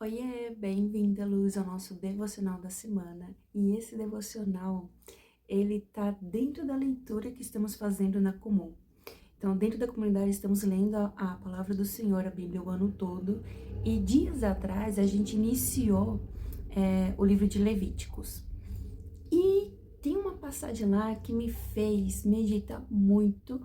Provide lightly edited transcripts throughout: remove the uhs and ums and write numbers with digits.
Oiê, bem-vinda, Luz, ao nosso devocional da semana. E esse devocional, ele tá dentro da leitura que estamos fazendo na Comum. Então, dentro da comunidade, estamos lendo a palavra do Senhor, a Bíblia, o ano todo. E dias atrás, a gente iniciou o livro de Levíticos. E tem uma passagem lá que me fez meditar muito.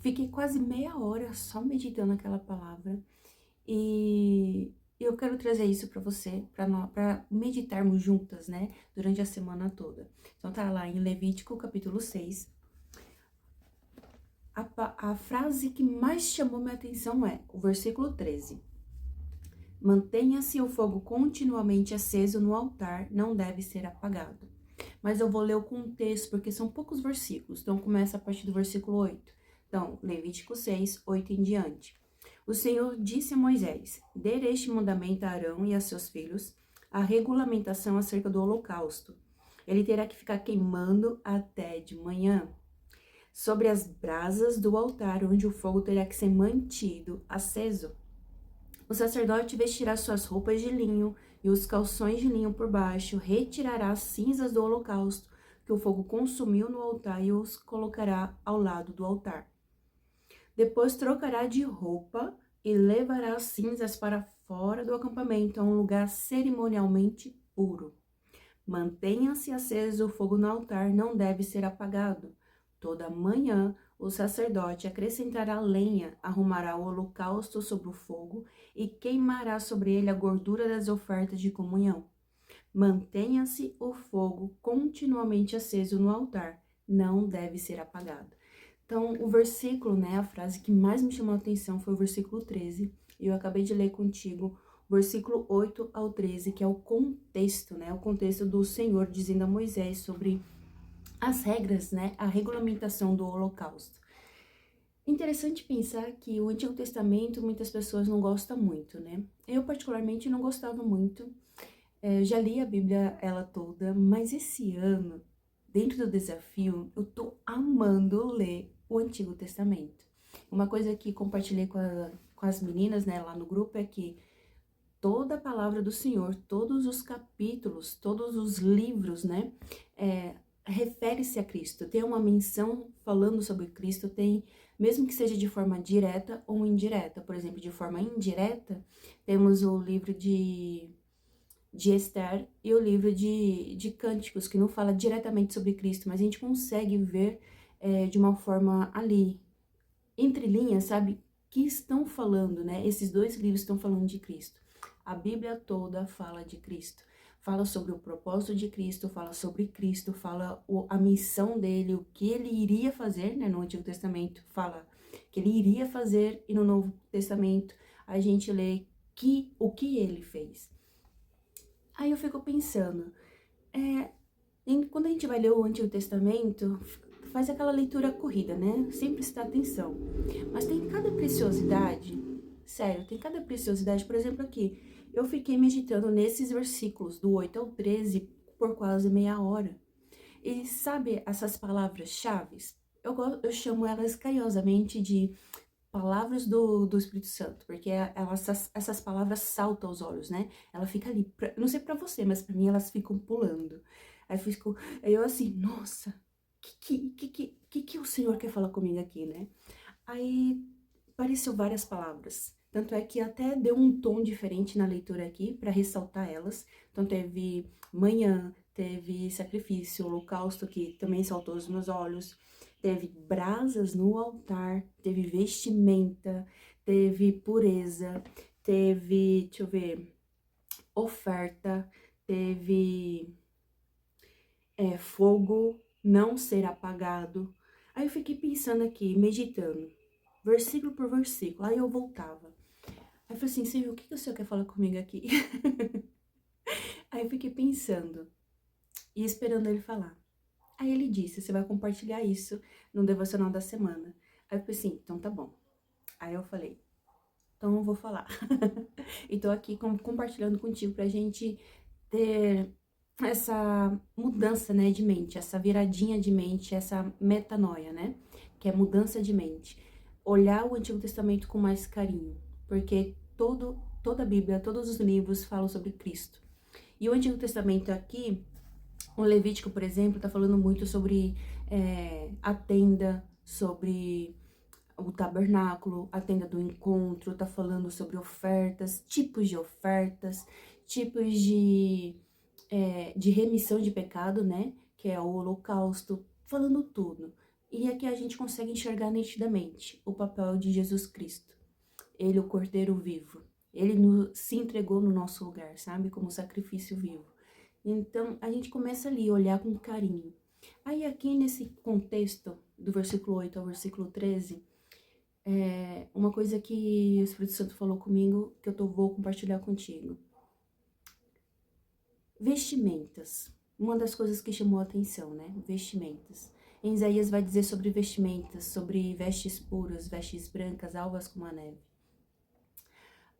Fiquei quase meia hora só meditando aquela palavra. E eu quero trazer isso para você, para meditarmos juntas, né, durante a semana toda. Então tá lá em Levítico, capítulo 6. A frase que mais chamou minha atenção é o versículo 13. Mantenha-se o fogo continuamente aceso no altar, não deve ser apagado. Mas eu vou ler o contexto, porque são poucos versículos, então começa a partir do versículo 8. Então, Levítico 6, 8 em diante. O Senhor disse a Moisés: dê este mandamento a Arão e a seus filhos, a regulamentação acerca do holocausto. Ele terá que ficar queimando até de manhã, sobre as brasas do altar, onde o fogo terá que ser mantido aceso. O sacerdote vestirá suas roupas de linho e os calções de linho por baixo, retirará as cinzas do holocausto que o fogo consumiu no altar e os colocará ao lado do altar. Depois trocará de roupa e levará as cinzas para fora do acampamento, a um lugar cerimonialmente puro. Mantenha-se aceso o fogo no altar, não deve ser apagado. Toda manhã o sacerdote acrescentará lenha, arrumará o holocausto sobre o fogo e queimará sobre ele a gordura das ofertas de comunhão. Mantenha-se o fogo continuamente aceso no altar, não deve ser apagado. Então, o versículo, né, a frase que mais me chamou a atenção foi o versículo 13, e eu acabei de ler contigo o versículo 8 ao 13, que é o contexto, né, o contexto do Senhor dizendo a Moisés sobre as regras, né, a regulamentação do holocausto. Interessante pensar que o Antigo Testamento muitas pessoas não gostam muito, né? Eu particularmente não gostava muito, já li a Bíblia ela toda, mas esse ano, dentro do desafio, eu tô amando ler o Antigo Testamento. Uma coisa que compartilhei com as meninas, né, lá no grupo, é que toda a palavra do Senhor, todos os capítulos, todos os livros, né, refere-se a Cristo. Tem uma menção falando sobre Cristo, tem, mesmo que seja de forma direta ou indireta. Por exemplo, de forma indireta, temos o livro de Esther e o livro de Cânticos, que não fala diretamente sobre Cristo, mas a gente consegue ver de uma forma ali, entre linhas, sabe, que estão falando, né? Esses dois livros estão falando de Cristo. A Bíblia toda fala de Cristo, fala sobre o propósito de Cristo, fala sobre Cristo, fala a missão dele, o que ele iria fazer, né? No Antigo Testamento fala que ele iria fazer, e no Novo Testamento a gente lê o que ele fez. Aí eu fico pensando, quando a gente vai ler o Antigo Testamento, faz aquela leitura corrida, né? Sempre prestar atenção. Mas tem cada preciosidade, sério, tem cada preciosidade. Por exemplo, aqui, eu fiquei meditando nesses versículos, do 8 ao 13, por quase meia hora. E sabe essas palavras-chave? Eu chamo elas carinhosamente de palavras do Espírito Santo, porque essas palavras saltam aos olhos, né? Ela fica ali, não sei pra você, mas pra mim elas ficam pulando. Aí eu assim, nossa, que o Senhor quer falar comigo aqui, né? Aí apareceu várias palavras, tanto é que até deu um tom diferente na leitura aqui, pra ressaltar elas. Então teve manhã, teve sacrifício, holocausto, que também saltou os meus olhos. Teve brasas no altar, teve vestimenta, teve pureza, teve, deixa eu ver, oferta, teve fogo, não ser apagado. Aí eu fiquei pensando aqui, meditando, versículo por versículo, aí eu voltava. Aí eu falei assim, Senhor, o que o Senhor quer falar comigo aqui? Aí eu fiquei pensando e esperando ele falar. Aí ele disse, você vai compartilhar isso no devocional da semana. Aí eu falei assim, então tá bom. Aí eu falei, então eu vou falar. E tô aqui compartilhando contigo pra gente ter essa mudança, né, de mente, essa viradinha de mente, essa metanoia, né, que é mudança de mente. Olhar o Antigo Testamento com mais carinho, porque toda a Bíblia, todos os livros falam sobre Cristo. E o Antigo Testamento aqui, o Levítico, por exemplo, está falando muito sobre a tenda, sobre o tabernáculo, a tenda do encontro, tá falando sobre ofertas, tipos de remissão de pecado, né? Que é o holocausto, falando tudo. E aqui a gente consegue enxergar nitidamente o papel de Jesus Cristo. Ele, o Cordeiro vivo. Ele se entregou no nosso lugar, sabe? Como sacrifício vivo. Então, a gente começa ali a olhar com carinho. Aí aqui nesse contexto, do versículo 8 ao versículo 13, uma coisa que o Espírito Santo falou comigo, que vou compartilhar contigo. Vestimentas. Uma das coisas que chamou a atenção, né? Vestimentas. Em Isaías vai dizer sobre vestimentas, sobre vestes puras, vestes brancas, alvas como a neve.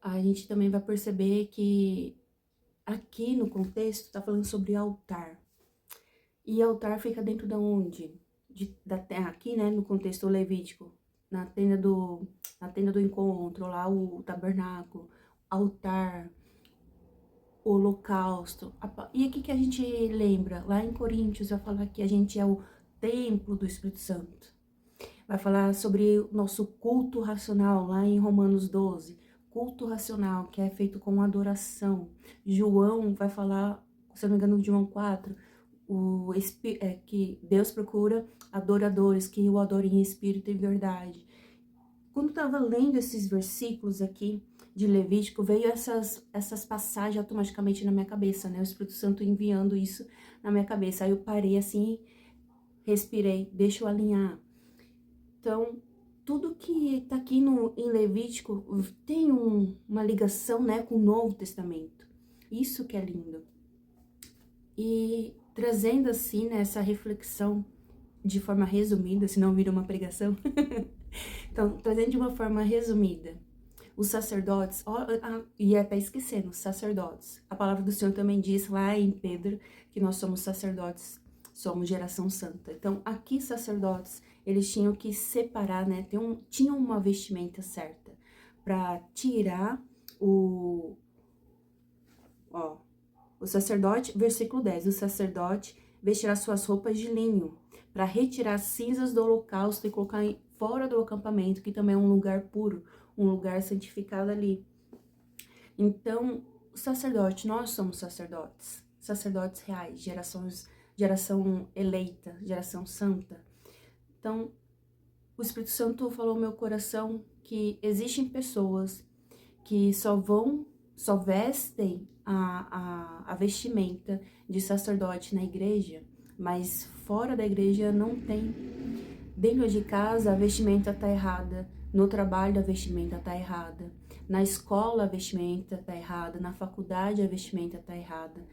A gente também vai perceber que aqui no contexto está falando sobre altar. E altar fica dentro da onde? Aqui, né, no contexto levítico, na tenda do encontro, lá o tabernáculo, altar, o holocausto. E aqui que a gente lembra, lá em Coríntios vai falar que a gente é o templo do Espírito Santo. Vai falar sobre o nosso culto racional, lá em Romanos 12. Culto racional, que é feito com adoração. João vai falar, se eu não me engano, João 4, que Deus procura adoradores que o adorem em espírito e verdade. Quando eu estava lendo esses versículos aqui de Levítico, veio essas passagens automaticamente na minha cabeça, né? O Espírito Santo enviando isso na minha cabeça. Aí eu parei assim, respirei, deixa eu alinhar. Então, tudo que está aqui em Levítico tem uma ligação, né, com o Novo Testamento. Isso que é lindo. E trazendo assim, né, essa reflexão de forma resumida, senão vira uma pregação. Então, trazendo de uma forma resumida, os sacerdotes, e até esquecendo, os sacerdotes. A palavra do Senhor também diz lá em Pedro que nós somos sacerdotes, somos geração santa. Então, aqui sacerdotes, eles tinham que separar, né, tinham uma vestimenta certa para tirar o sacerdote, versículo 10, o sacerdote vestirá suas roupas de linho para retirar as cinzas do holocausto e colocar fora do acampamento, que também é um lugar puro, um lugar santificado ali. Então, o sacerdote, nós somos sacerdotes reais, geração eleita, geração santa. Então, o Espírito Santo falou ao meu coração que existem pessoas que só vestem a vestimenta de sacerdote na igreja, mas fora da igreja não tem. Dentro de casa a vestimenta tá errada, no trabalho a vestimenta tá errada, na escola a vestimenta tá errada, na faculdade a vestimenta tá errada,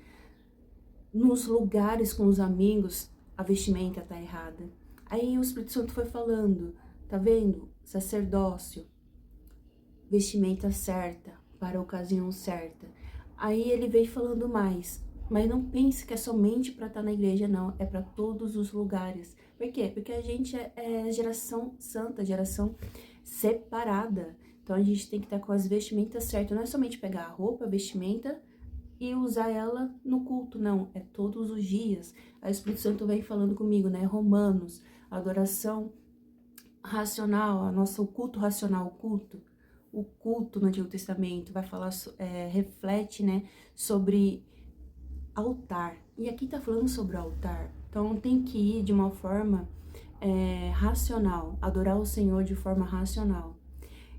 nos lugares com os amigos a vestimenta tá errada. Aí o Espírito Santo foi falando, tá vendo? Sacerdócio, vestimenta certa, para a ocasião certa. Aí ele veio falando mais, mas não pense que é somente para estar na igreja, não, é para todos os lugares. Por quê? Porque a gente é geração santa, geração separada. Então a gente tem que estar com as vestimentas certas, não é somente pegar a roupa, a vestimenta e usar ela no culto, não, é todos os dias. Aí o Espírito Santo vem falando comigo, né? Romanos, adoração racional, o culto racional, o culto no Antigo Testamento vai falar, reflete, né, sobre altar. E aqui tá falando sobre altar. Então tem que ir de uma forma racional, adorar o Senhor de forma racional.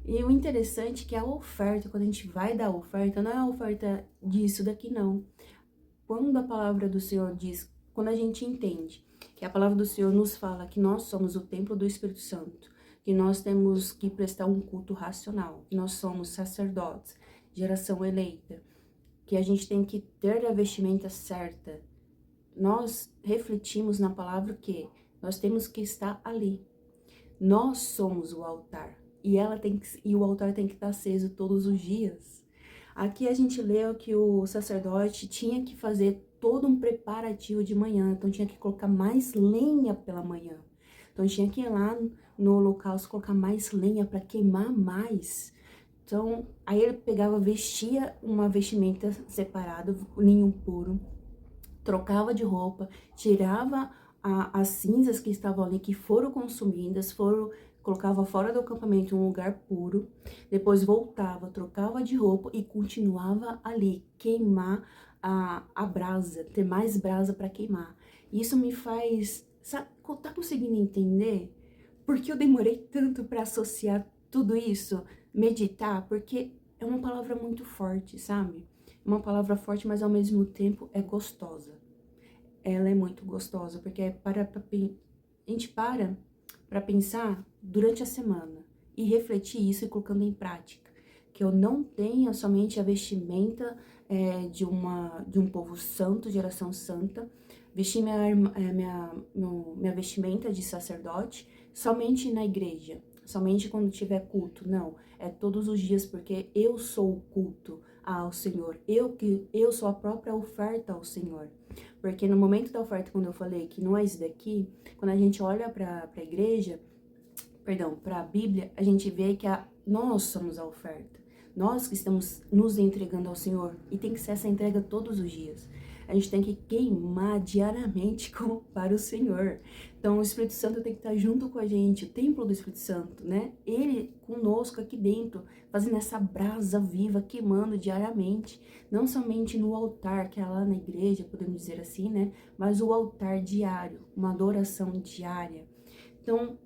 E o interessante é que a oferta, quando a gente vai dar a oferta, não é a oferta disso daqui, não. Quando a palavra do Senhor diz, quando a gente entende que a palavra do Senhor nos fala que nós somos o templo do Espírito Santo, que nós temos que prestar um culto racional, que nós somos sacerdotes, geração eleita, que a gente tem que ter a vestimenta certa. Nós refletimos na palavra que nós temos que estar ali. Nós somos o altar e o altar tem que estar aceso todos os dias. Aqui a gente leu que o sacerdote tinha que fazer todo um preparativo de manhã, então tinha que colocar mais lenha pela manhã. Então tinha que ir lá no holocausto colocar mais lenha para queimar mais. Então, aí ele pegava, vestia uma vestimenta separada, linho puro, trocava de roupa, tirava as cinzas que estavam ali, que foram consumidas, colocava fora do acampamento em um lugar puro, depois voltava, trocava de roupa e continuava ali, queimar a brasa, ter mais brasa para queimar. Isso me faz, sabe, tá conseguindo entender por que eu demorei tanto para associar tudo isso, meditar? Porque é uma palavra muito forte, sabe? Uma palavra forte, mas ao mesmo tempo é gostosa. Ela é muito gostosa, porque a gente para pensar durante a semana e refletir isso e colocando em prática. Que eu não tenha somente a vestimenta de um povo santo, geração santa, vestir minha vestimenta de sacerdote somente na igreja, somente quando tiver culto. Não, é todos os dias, porque eu sou o culto ao Senhor, eu sou a própria oferta ao Senhor. Porque no momento da oferta, quando eu falei que não é isso daqui, quando a gente olha para a igreja, perdão, para a Bíblia, a gente vê que nós somos a oferta. Nós que estamos nos entregando ao Senhor. E tem que ser essa entrega todos os dias. A gente tem que queimar diariamente para o Senhor. Então o Espírito Santo tem que estar junto com a gente, o templo do Espírito Santo, né? Ele conosco aqui dentro, fazendo essa brasa viva, queimando diariamente. Não somente no altar, que é lá na igreja, podemos dizer assim, né? Mas o altar diário, uma adoração diária. Então,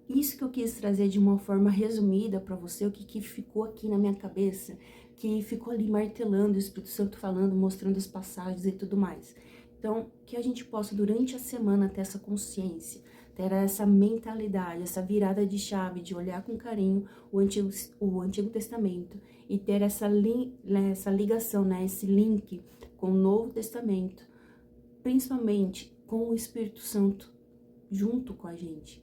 isso que eu quis trazer de uma forma resumida para você, o que ficou aqui na minha cabeça, que ficou ali martelando, o Espírito Santo falando, mostrando as passagens e tudo mais. Então, que a gente possa, durante a semana, ter essa consciência, ter essa mentalidade, essa virada de chave, de olhar com carinho o Antigo Testamento e ter essa ligação, né, esse link com o Novo Testamento, principalmente com o Espírito Santo junto com a gente.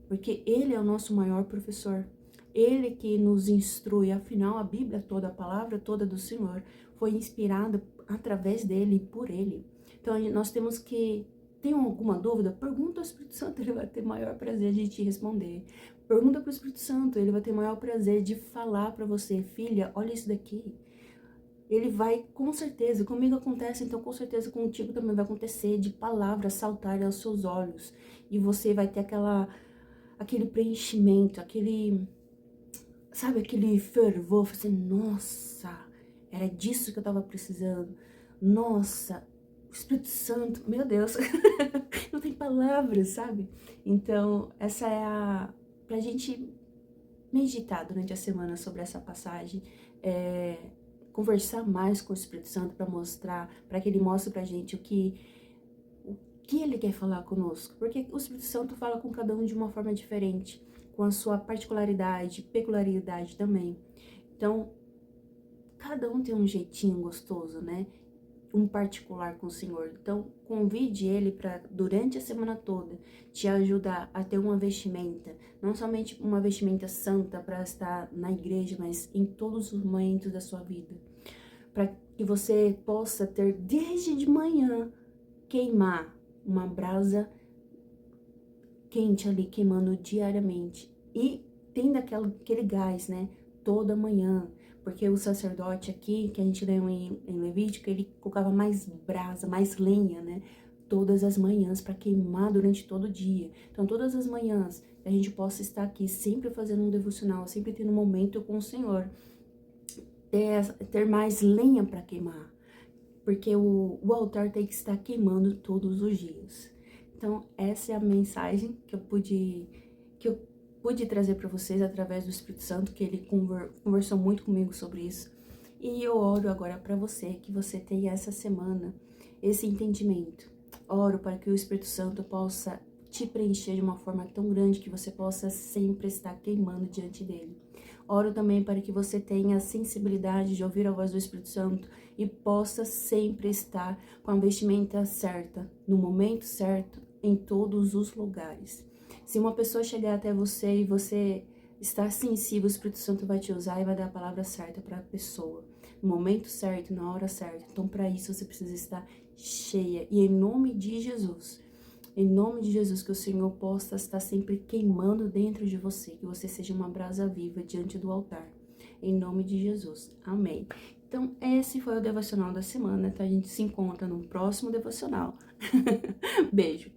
Porque ele é o nosso maior professor. Ele que nos instrui. Afinal, a Bíblia toda, a palavra toda do Senhor foi inspirada através dele e por ele. Então, nós temos que... Tem alguma dúvida? Pergunta ao Espírito Santo, ele vai ter maior prazer de te responder. Pergunta para o Espírito Santo, ele vai ter maior prazer de falar para você, filha, olha isso daqui. Ele vai, com certeza, comigo acontece, então com certeza contigo também vai acontecer, de palavras saltarem aos seus olhos. E você vai ter aquele preenchimento, sabe, aquele fervor, assim, nossa, era disso que eu tava precisando, nossa, o Espírito Santo, meu Deus, não tem palavras, sabe? Então, essa é pra gente meditar durante a semana sobre essa passagem, conversar mais com o Espírito Santo para que ele mostre pra gente o que ele quer falar conosco, porque o Espírito Santo fala com cada um de uma forma diferente, com a sua particularidade, peculiaridade também. Então, cada um tem um jeitinho gostoso, né? Um particular com o Senhor. Então, convide ele para, durante a semana toda, te ajudar a ter uma vestimenta, não somente uma vestimenta santa para estar na igreja, mas em todos os momentos da sua vida. Para que você possa ter, desde de manhã, queimar uma brasa quente ali, queimando diariamente. E tendo aquele gás, né? Toda manhã. Porque o sacerdote aqui, que a gente leu em Levítico, ele colocava mais brasa, mais lenha, né? Todas as manhãs para queimar durante todo o dia. Então, todas as manhãs, a gente possa estar aqui sempre fazendo um devocional, sempre tendo um momento com o Senhor. Ter mais lenha para queimar. Porque o altar tem que estar queimando todos os dias. Então, essa é a mensagem que eu pude trazer para vocês através do Espírito Santo, que ele conversou muito comigo sobre isso. E eu oro agora para você, que você tenha essa semana esse entendimento. Oro para que o Espírito Santo possa te preencher de uma forma tão grande que você possa sempre estar queimando diante dele. Oro também para que você tenha a sensibilidade de ouvir a voz do Espírito Santo e possa sempre estar com a vestimenta certa, no momento certo, em todos os lugares. Se uma pessoa chegar até você e você estar sensível, o Espírito Santo vai te usar e vai dar a palavra certa para a pessoa, no momento certo, na hora certa. Então, para isso, você precisa estar cheia. E em nome de Jesus, que o Senhor possa estar sempre queimando dentro de você, que você seja uma brasa viva diante do altar. em nome de Jesus. Amém. Então, esse foi o devocional da semana, tá? A gente se encontra no próximo devocional. Beijo!